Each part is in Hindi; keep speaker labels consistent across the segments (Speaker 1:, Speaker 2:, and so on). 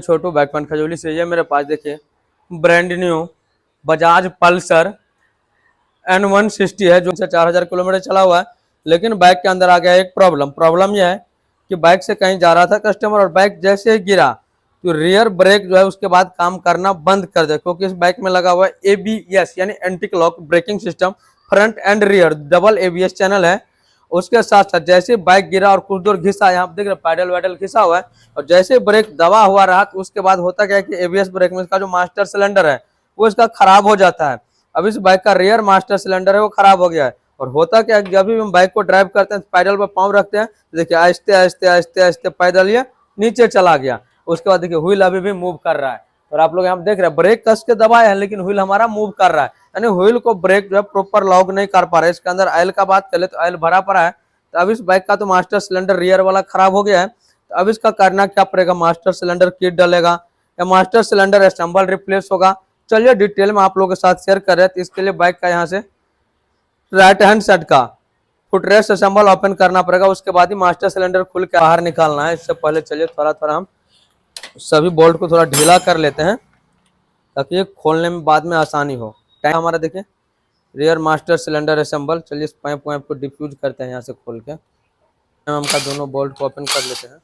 Speaker 1: छोटू बाइक पॉइंट खजूली से ये मेरे पास देखिए brand new Bajaj Pulsar N160 है जो 4000 किलोमीटर चला हुआ है। लेकिन बाइक के अंदर आ गया एक प्रॉब्लम यह है कि बाइक से कहीं जा रहा था कस्टमर और बाइक जैसे ही गिरा तो रियर ब्रेक जो है उसके बाद काम करना बंद कर दे, क्योंकि इस बाइक में लगा हुआ है ABS यानी anti lock braking system. Front end rear double ABS channel है। उसके साथ साथ जैसे बाइक गिरा और कुछ दूर घिसा, यहाँ देख रहे पैडल वैडल घिसा हुआ है, और जैसे ब्रेक दबा हुआ रहा तो उसके बाद होता क्या है कि ABS ब्रेक में इसका जो मास्टर सिलेंडर है वो इसका खराब हो जाता है। अब इस बाइक का रियर मास्टर सिलेंडर है वो खराब हो गया है। और होता क्या है जब भी हम बाइक को ड्राइव करते हैं पैडल पर पाँव रखते हैं, देखिए आहिस्ते आहिस्ते आहिस्ते आहिस्ते पैदल ये नीचे चला गया। उसके बाद देखिए व्हील अभी भी मूव कर रहा है और आप लोग यहाँ देख रहे हैं ब्रेक कस के दबाए हैं लेकिन व्हील हमारा मूव कर रहा है, यानी व्हील को ब्रेक जो है प्रॉपर लॉक नहीं कर पा रहा है। इसके अंदर ऑयल का बात करें तो ऑयल भरा पड़ा है। तो अब इस बाइक का तो मास्टर सिलेंडर रियर वाला खराब हो गया है। तो अब इसका करना क्या पड़ेगा, मास्टर सिलेंडर किट डलेगा या मास्टर सिलेंडर असेंबल रिप्लेस होगा। चलिए डिटेल में आप लोगों के साथ शेयर कर रहे हैं। तो इसके लिए बाइक का यहाँ से राइट हैंड साइड का फुटरेस्ट असेंबल ओपन करना पड़ेगा, उसके बाद ही मास्टर सिलेंडर खुल के बाहर निकालना है। इससे पहले चलिए थोड़ा हम सभी बोल्ट को थोड़ा ढीला कर लेते हैं ताकि ये खोलने में बाद में आसानी हो। टाइम हमारा देखिए रियर मास्टर सिलेंडर असेंबल। चलिए इस पाइप को डिफ्यूज करते हैं यहाँ से खोल के। हम का दोनों बोल्ट को ओपन कर लेते हैं।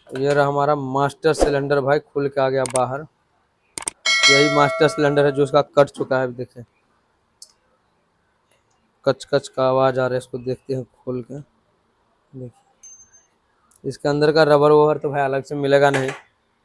Speaker 1: ये रहा हमारा मास्टर सिलेंडर भाई, खुल के आ गया बाहर। यही मास्टर सिलेंडर है जो उसका कट चुका है। देखिए कच कच का आवाज आ रहा है, इसको देखते हैं खोल के। देखिए इसके अंदर का रबर वबर तो भाई अलग से मिलेगा नहीं।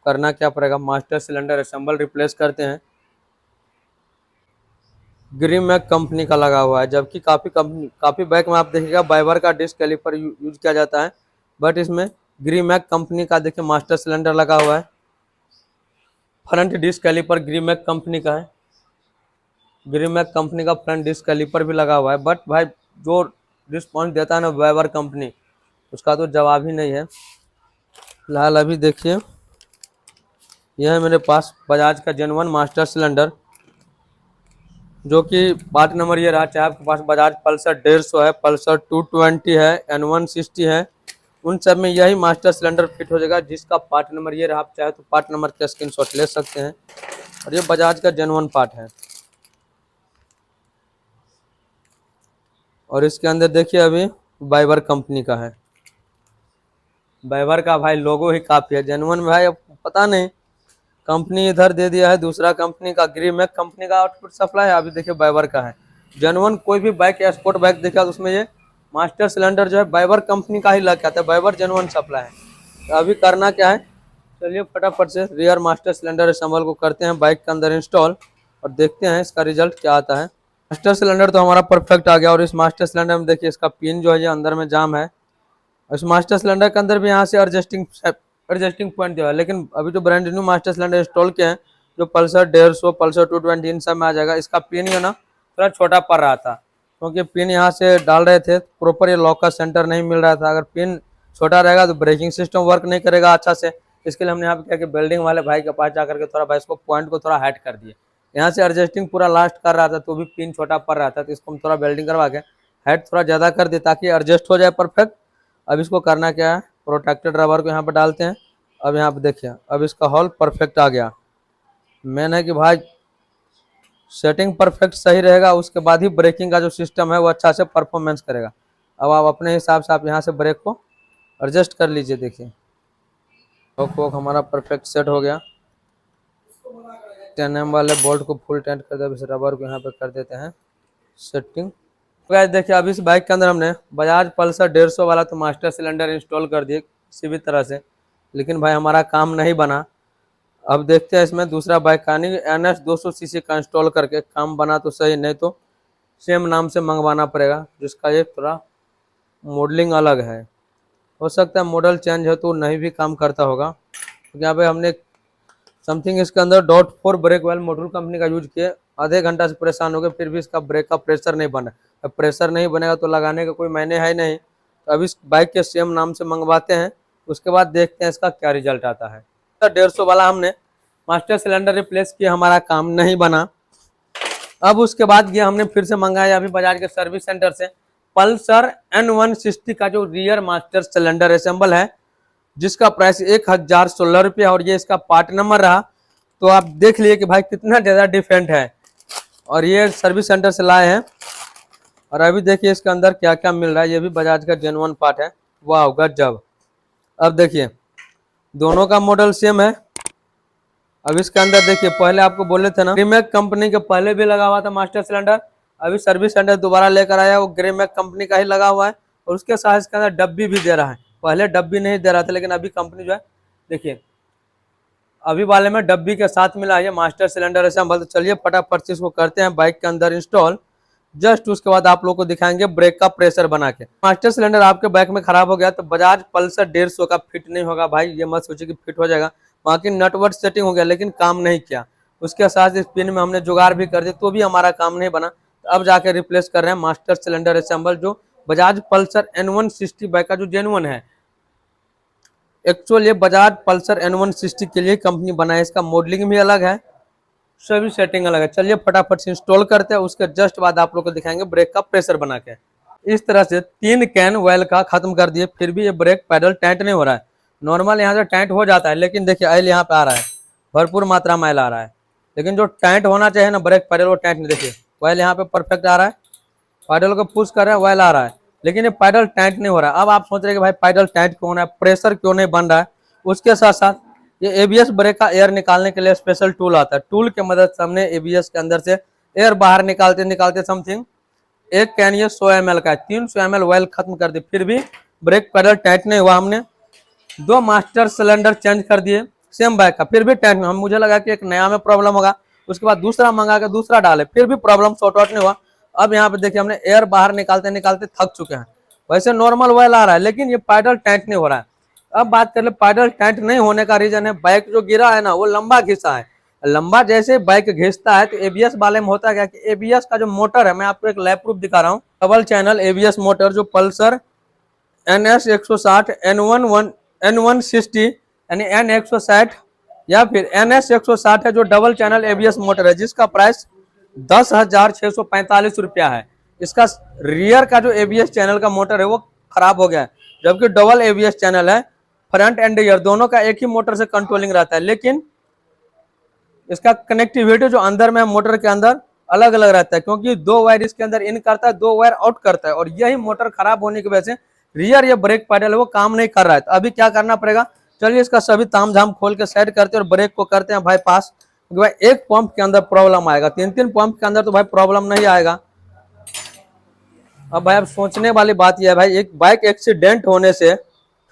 Speaker 1: करना क्या पड़ेगा, मास्टर सिलेंडर असेंबल रिप्लेस करते हैं। ग्रीमैक कंपनी का लगा हुआ है, जबकि काफ़ी बाइक में आप देखिएगा बाइबर का डिस्क कैलिपर यूज किया जाता है, बट इसमें ग्रीमैक कंपनी का देखिए मास्टर सिलेंडर लगा हुआ है। फ्रंट डिस्क कैलिपर ग्रीमैक कंपनी का है। ग्रीमैक कंपनी का फ्रंट डिस्क कैलिपर भी लगा हुआ है, बट भाई जो रिस्पॉन्स देता है ना बाइबर कंपनी, उसका तो जवाब ही नहीं है। फिलहाल अभी देखिए यह है मेरे पास बजाज का जेन्युइन मास्टर सिलेंडर, जो कि पार्ट नंबर ये रहा। चाहे आपके पास बजाज पल्सर 150 है, पल्सर 220 है, N160 है, उन सब में यही मास्टर सिलेंडर फिट हो जाएगा जिसका पार्ट नंबर ये रहा। आप चाहे तो पार्ट नंबर का स्क्रीनशॉट ले सकते हैं। और ये बजाज का जेन्युइन पार्ट है। और इसके अंदर देखिए अभी बाइबर कंपनी का है। बाइबर का भाई लोगो ही काफ़ी है। जेन्युइन भाई अब पता नहीं कंपनी इधर दे दिया है दूसरा कंपनी का, ग्रीमैक कंपनी का आउटपुट सप्लाई है। अभी देखिए बाइबर का है। जेन्युइन कोई भी बाइक या स्पोर्ट बाइक देखा तो उसमें ये मास्टर सिलेंडर जो है बाइबर कंपनी का ही लग के आता है। बाइबर जेन्युइन सप्लाई है। तो अभी करना क्या है, चलिए फटाफट से रियर मास्टर सिलेंडर असेंबल को करते हैं बाइक के अंदर इंस्टॉल और देखते हैं इसका रिजल्ट क्या आता है। मास्टर सिलेंडर तो हमारा परफेक्ट आ गया। और इस मास्टर सिलेंडर में देखिए इसका पिन जो है ये अंदर में जाम है। इस मास्टर सिलेंडर के अंदर भी यहाँ से एडजस्टिंग पॉइंट जो है, लेकिन अभी जो brand new master cylinder install किए हैं जो पल्सर 150, पल्सर 220 इन सब में आ जाएगा। इसका पिन जो ना थोड़ा छोटा पड़ रहा था, क्योंकि पिन यहाँ से डाल रहे थे प्रॉपर ये लॉक का सेंटर नहीं मिल रहा था। अगर पिन छोटा रहेगा तो ब्रेकिंग सिस्टम वर्क नहीं करेगा अच्छा से। इसके लिए हमने यहाँ पे क्या कि बिल्डिंग वाले भाई के पास जाकर के थोड़ा भाई इसको पॉइंट को थोड़ा हाइट कर दिए। यहाँ से एडजस्टिंग पूरा लास्ट कर रहा था तो भी पिन छोटा पड़ रहा था, तो इसको हम थोड़ा वेल्डिंग करवा के हाइट थोड़ा ज़्यादा कर दिए ताकि एडजस्ट हो जाए परफेक्ट। अब इसको करना क्या है, प्रोटेक्टेड रबर को यहाँ पर डालते हैं। अब यहाँ पे देखिए अब इसका हॉल परफेक्ट आ गया। मेन है कि भाई सेटिंग परफेक्ट सही रहेगा, उसके बाद ही ब्रेकिंग का जो सिस्टम है वो अच्छा से परफॉर्मेंस करेगा। अब आप अपने हिसाब से आप यहाँ से ब्रेक को एडजस्ट कर लीजिए। देखिए वोक हमारा परफेक्ट सेट हो गया। 10 mm वाले बोल्ट को फुल टाइट कर दे, इस रबर को यहाँ पे कर देते हैं सेटिंग। देखिए अब इस बाइक के अंदर हमने बजाज पल्सर 150 वाला तो मास्टर सिलेंडर इंस्टॉल कर दिए किसी भी तरह से, लेकिन भाई हमारा काम नहीं बना। अब देखते हैं इसमें दूसरा बाइक का नहीं NS 200 cc का इंस्टॉल करके काम बना तो सही, नहीं तो सेम नाम से मंगवाना पड़ेगा जिसका ये थोड़ा मॉडलिंग अलग है। हो सकता है मॉडल चेंज हो तो नहीं भी काम करता होगा, क्योंकि यहाँ पे हमने समथिंग इसके अंदर .4 ब्रेक ऑयल मॉड्यूल कंपनी का यूज किए। आधे घंटा से परेशान हो गए फिर भी इसका ब्रेक का प्रेशर नहीं बना। अब प्रेशर नहीं बनेगा तो लगाने का कोई मायने है नहीं। तो अब इस बाइक के सेम नाम से मंगवाते हैं, उसके बाद देखते हैं इसका क्या रिजल्ट आता है। 150 वाला हमने मास्टर सिलेंडर रिप्लेस किया, हमारा काम नहीं बना। अब उसके बाद ये हमने फिर से मंगाया अभी बजाज के सर्विस सेंटर से पल्सर N160 का जो रियर मास्टर सिलेंडर असेंबल है जिसका प्राइस 1016 रुपया, और ये इसका पार्ट नंबर रहा। तो आप देख लिए कि भाई कितना ज़्यादा डिफरेंट है। और ये सर्विस सेंटर से लाए हैं, और अभी देखिए इसके अंदर क्या क्या मिल रहा है। ये भी बजाज का जेन्युइन पार्ट है। वाह गजब। अब देखिए दोनों का मॉडल सेम है। अब इसके अंदर देखिए, पहले आपको बोले थे ना, ग्रीमैक कंपनी के पहले भी लगा हुआ था मास्टर सिलेंडर। अभी सर्विस सेंटर दोबारा लेकर आया, वो ग्रीमैक कंपनी का ही लगा हुआ है। और उसके साथ इसके अंदर डब्बी भी दे रहा है। पहले डब्बी नहीं दे रहा था, लेकिन अभी कंपनी जो है देखिए अभी वाले में डब्बी के साथ मिला है मास्टर सिलेंडर असेंबल। तो चलिए फटाफट से इसको करते हैं बाइक के अंदर इंस्टॉल। जस्ट उसके बाद आप लोग को दिखाएंगे ब्रेक का प्रेशर बना के। मास्टर सिलेंडर आपके बाइक में खराब हो गया तो बजाज पल्सर 150 का फिट नहीं होगा भाई, ये मत सोचिए कि फिट हो जाएगा। वहाँ की नटवर्क सेटिंग हो गया लेकिन काम नहीं किया। उसके साथ इस पिन में हमने जुगाड़ भी कर दिया तो भी हमारा काम नहीं बना। तो अब जाके रिप्लेस कर रहे हैं मास्टर सिलेंडर असेंबल, जो बजाज पल्सर N160 बाइक का जो जेन्युइन है। एक्चुअल ये बजाज पल्सर N160 के लिए कंपनी बनाई है। इसका मॉडलिंग भी अलग है, सभी सेटिंग अलग है। चलिए फटाफट से इंस्टॉल करते हैं, उसके जस्ट बाद आप लोग को दिखाएंगे ब्रेक का प्रेशर बना के। इस तरह से 3 कैन ऑयल का खत्म कर दिए, फिर भी ये ब्रेक पैडल टाइट नहीं हो रहा है। नॉर्मल यहाँ से टाइट हो जाता है, लेकिन देखिए ऑयल यहाँ पे आ रहा है, भरपूर मात्रा में ऑयल आ रहा है। लेकिन जो टाइट होना चाहिए ना ब्रेक पैडल, वो टाइट नहीं। देखिए ऑयल यहाँ पे परफेक्ट आ रहा है, पैडल को पुश कर रहे हैं ऑयल आ रहा है, लेकिन ये पैडल टाइट नहीं हो रहा है। अब आप सोच रहे हैं कि भाई पैडल टाइट क्यों होना है, प्रेशर क्यों नहीं बन रहा है। उसके साथ साथ ये एबीएस ब्रेक का एयर निकालने के लिए स्पेशल टूल आता है। टूल की मदद से हमने एबीएस के अंदर से एयर बाहर निकालते निकालते समथिंग एक कैन ये 100 ml का है, 300 ml ऑयल खत्म कर दी, फिर भी ब्रेक पैडल टाइट नहीं हुआ। हमने 2 मास्टर सिलेंडर चेंज कर दिए सेम बाइक का, फिर भी टाइट नहीं। हम मुझे लगा कि एक नया में प्रॉब्लम होगा, उसके बाद दूसरा मंगा के दूसरा डाले, फिर भी प्रॉब्लम सॉर्ट आउट नहीं हुआ। अब यहाँ पे देखिए हमने एयर बाहर निकालते निकालते थक चुके हैं। वैसे नॉर्मल ऑयल आ रहा है, लेकिन ये पैडल टाइट नहीं हो रहा है। अब बात कर ले पैडल टाइट नहीं होने का रीजन है, बाइक जो गिरा है ना वो लंबा घिसा है। लंबा जैसे बाइक घिसता है तो एबीएस वाले में होता क्या कि एबीएस का जो मोटर है, मैं आपको एक लाइव प्रूफ दिखा रहा हूँ। डबल चैनल एबीएस मोटर जो पल्सर NS 160 N160 यानी N160 या फिर NS 160 है, जो डबल चैनल एबीएस मोटर है, जिसका प्राइस 10,645 रुपया है। इसका रियर का जो एबीएस चैनल का मोटर है वो खराब हो गया है, जबकि डबल एबीएस चैनल है। फ्रंट एंड रियर दोनों का एक ही मोटर से कंट्रोलिंग रहता है, लेकिन इसका कनेक्टिविटी जो अंदर में मोटर के अंदर अलग अलग रहता है, क्योंकि 2 वायर इसके अंदर इन करता है, 2 वायर आउट करता है। और यही मोटर खराब होने की वजह से रियर या ब्रेक पैडल वो काम नहीं कर रहा है। तो अभी क्या करना पड़ेगा, चलिए इसका सभी तामझाम खोल के साइड करते हैं और ब्रेक को करते हैं बाईपास। क्योंकि भाई एक पंप के अंदर प्रॉब्लम आएगा, 3 पंप के अंदर तो भाई प्रॉब्लम नहीं आएगा। अब भाई अब सोचने वाली बात यह है भाई, एक बाइक एक्सीडेंट होने से,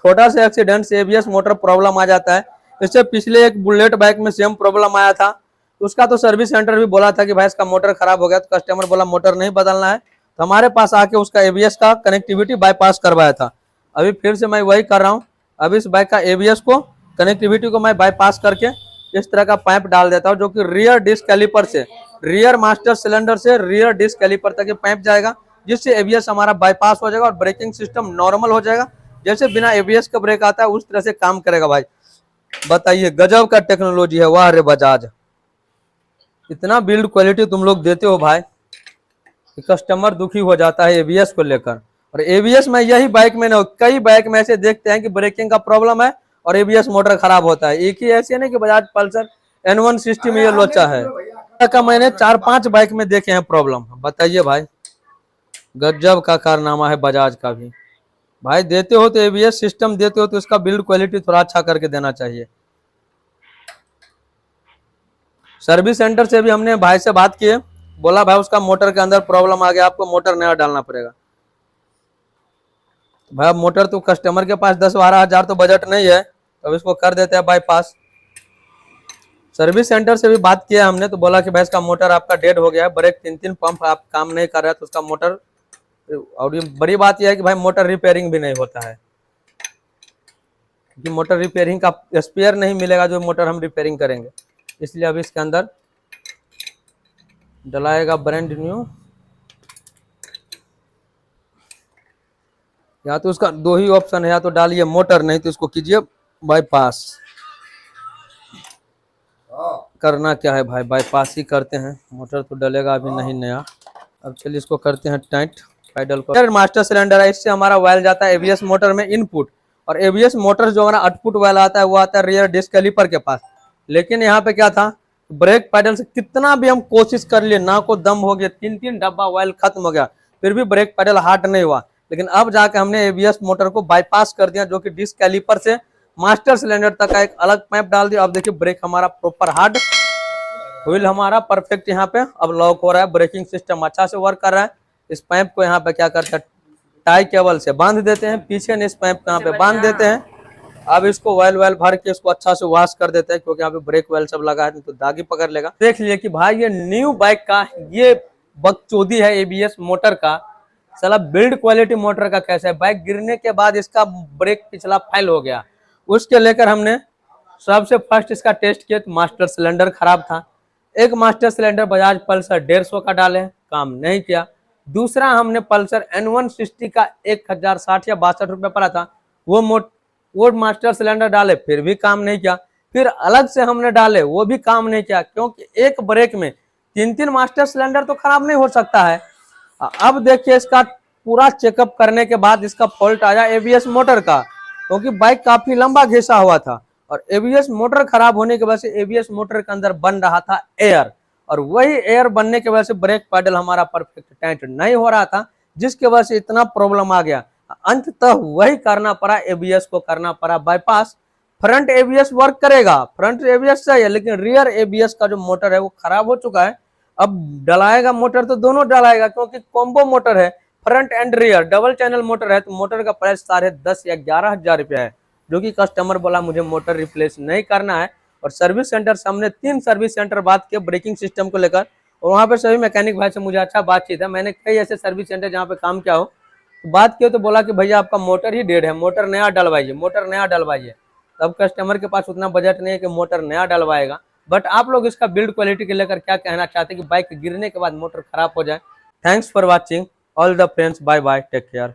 Speaker 1: छोटा सा एक्सीडेंट से एबीएस मोटर प्रॉब्लम आ जाता है। इससे पिछले एक बुलेट बाइक में सेम प्रॉब्लम आया था, उसका तो सर्विस सेंटर भी बोला था कि भाई इसका मोटर खराब हो गया, तो कस्टमर बोला मोटर नहीं बदलना है, तो हमारे पास आके उसका एबीएस का कनेक्टिविटी बाईपास करवाया था। अभी फिर से मैं वही कर रहा हूँ। अभी इस बाइक का एबीएस को कनेक्टिविटी को मैं बाईपास करके इस तरह का पाइप डाल देता हूँ, जो कि रियर डिस्क कैलिपर से, रियर मास्टर सिलेंडर से रियर डिस्क कैलिपर तक ये पाइप जाएगा, जिससे एबीएस हमारा बाईपास हो जाएगा और ब्रेकिंग सिस्टम नॉर्मल हो जाएगा। जैसे बिना एबीएस का ब्रेक आता है उस तरह से काम करेगा। भाई बताइए, गजब का टेक्नोलॉजी है, वाह रे बजाज। इतना बिल्ड क्वालिटी तुम लोग देते हो भाई, कस्टमर दुखी हो जाता है एबीएस को लेकर। और एबीएस में यही बाइक में ना, कई बाइक में ऐसे देखते हैं कि ब्रेकिंग का प्रॉब्लम है और एबीएस मोटर खराब होता है। एक ही ऐसे नहीं कि बजाज पल्सर N160 में ये लोचा है का मैंने 4-5 बाइक में देखे हैं प्रॉब्लम। बताइए भाई, गजब का कारनामा है बजाज का भी। भाई देते हो तो एबीएस सिस्टम देते हो तो इसका बिल्ड क्वालिटी थोड़ा अच्छा करके देना चाहिए। सर्विस सेंटर से भी हमने भाई से बात की है, बोला भाई उसका मोटर के अंदर प्रॉब्लम आ गया, आपको मोटर नया डालना पड़ेगा। भाई अब मोटर तो कस्टमर के पास 10-12 हजार तो बजट नहीं है, तो इसको कर देते हैं बाईपास। सर्विस सेंटर से भी बात किया हमने, तो बोला कि भाई इसका मोटर आपका डेड हो गया है, ब्रेक 3 पंप आप काम नहीं कर रहा है, तो उसका मोटर। और ये बड़ी बात यह है कि भाई मोटर रिपेयरिंग भी नहीं होता है, कि मोटर रिपेयरिंग का स्पेयर नहीं मिलेगा जो मोटर हम रिपेयरिंग करेंगे। इसलिए अभी इसके अंदर डलाएगा ब्रांड न्यू। या तो उसका 2 ही ऑप्शन है, या तो डालिए मोटर, नहीं तो इसको कीजिए बाईपास। करना क्या है भाई, बाईपास ही करते हैं, मोटर तो डलेगा अभी नहीं नया। अब चलिए इसको करते हैं टाइट पैडल को। मास्टर सिलेंडर है, इससे हमारा ऑयल जाता है एबीएस मोटर में इनपुट, और एबीएस मोटर जो हमारा आउटपुट वाला आता है वो आता है रियर डिस्क कैलिपर के पास। लेकिन यहाँ पे क्या था, ब्रेक पैडल से कितना भी हम कोशिश कर लिए ना को दम हो गया, 3-3 डब्बा ऑयल खत्म हो गया, फिर भी ब्रेक पैडल हार्ड नहीं हुआ। लेकिन अब जाके हमने एबीएस मोटर को बाईपास कर दिया, जो कि डिस्क कैलिपर से मास्टर सिलेंडर तक का एक अलग पाइप डाल दिया। अब देखिए ब्रेक हमारा प्रॉपर हार्ड, व्हील हमारा परफेक्ट यहाँ पे अब लॉक हो रहा है, ब्रेकिंग सिस्टम अच्छा से वर्क कर रहा है। इस पाइप को यहाँ पे क्या करते हैं, टाई केबल से बांध देते हैं, पीछे ने इस पाइप को यहाँ पे बांध देते हैं। अब इसको ऑयल भर के इसको अच्छा से वॉश कर देते हैं, क्योंकि यहाँ पे ब्रेक ऑयल सब लगा है तो दागी पकड़ लेगा। देख लिए कि भाई ये न्यू बाइक का ये बकचोदी है एबीएस मोटर का, साला बिल्ड क्वालिटी मोटर का कैसा है। बाइक गिरने के बाद इसका ब्रेक पिछला फेल हो गया, उसके लेकर हमने सबसे फर्स्ट इसका टेस्ट किया तो मास्टर सिलेंडर खराब था। एक मास्टर सिलेंडर बजाज पल्सर 150 का डाले, काम नहीं किया। दूसरा हमने पल्सर N160 का 1060 या 62 रुपये पड़ा था, वो मास्टर सिलेंडर डाले, फिर भी काम नहीं किया। फिर अलग से हमने डाले, वो भी काम नहीं किया, क्योंकि एक ब्रेक में 3-3 मास्टर सिलेंडर तो खराब नहीं हो सकता है। अब देखिए इसका पूरा चेकअप करने के बाद इसका फॉल्ट आया एबीएस मोटर का, क्योंकि बाइक काफी लंबा घिसा हुआ था और एबीएस मोटर खराब होने की वजह से एबीएस मोटर के अंदर बन रहा था एयर, और वही एयर बनने की वजह से ब्रेक पैडल हमारा परफेक्ट टाइट नहीं हो रहा था, जिसकी वजह से इतना प्रॉब्लम आ गया। अंततः वही करना पड़ा, एबीएस को करना पड़ा बाईपास। फ्रंट एबीएस वर्क करेगा, फ्रंट एबीएस सही है, लेकिन रियर एबीएस का जो मोटर है वो खराब हो चुका है। अब डलाएगा मोटर तो दोनों डलाएगा, क्योंकि कॉम्बो मोटर है, front end rear double channel motor है, तो मोटर का प्राइस 10,500 या 11,000 रुपया है, जो कि कस्टमर बोला मुझे मोटर रिप्लेस नहीं करना है। और सर्विस सेंटर सामने 3 सर्विस सेंटर बात किया ब्रेकिंग सिस्टम को लेकर, और वहाँ पे सभी मैकेनिक भाई से मुझे अच्छा बातचीत है। मैंने कई ऐसे सर्विस सेंटर जहाँ पे काम किया हो, तो बात किया तो बोला कि भैया आपका मोटर ही डेड है, मोटर नया डलवाइए, मोटर नया डलवाइए। तब कस्टमर के पास उतना बजट नहीं है कि मोटर नया डलवाएगा। बट आप लोग इसका बिल्ड क्वालिटी के लेकर क्या कहना चाहते हैं कि बाइक गिरने के बाद मोटर खराब हो जाए। Thanks for watching all the friends, bye bye, take care.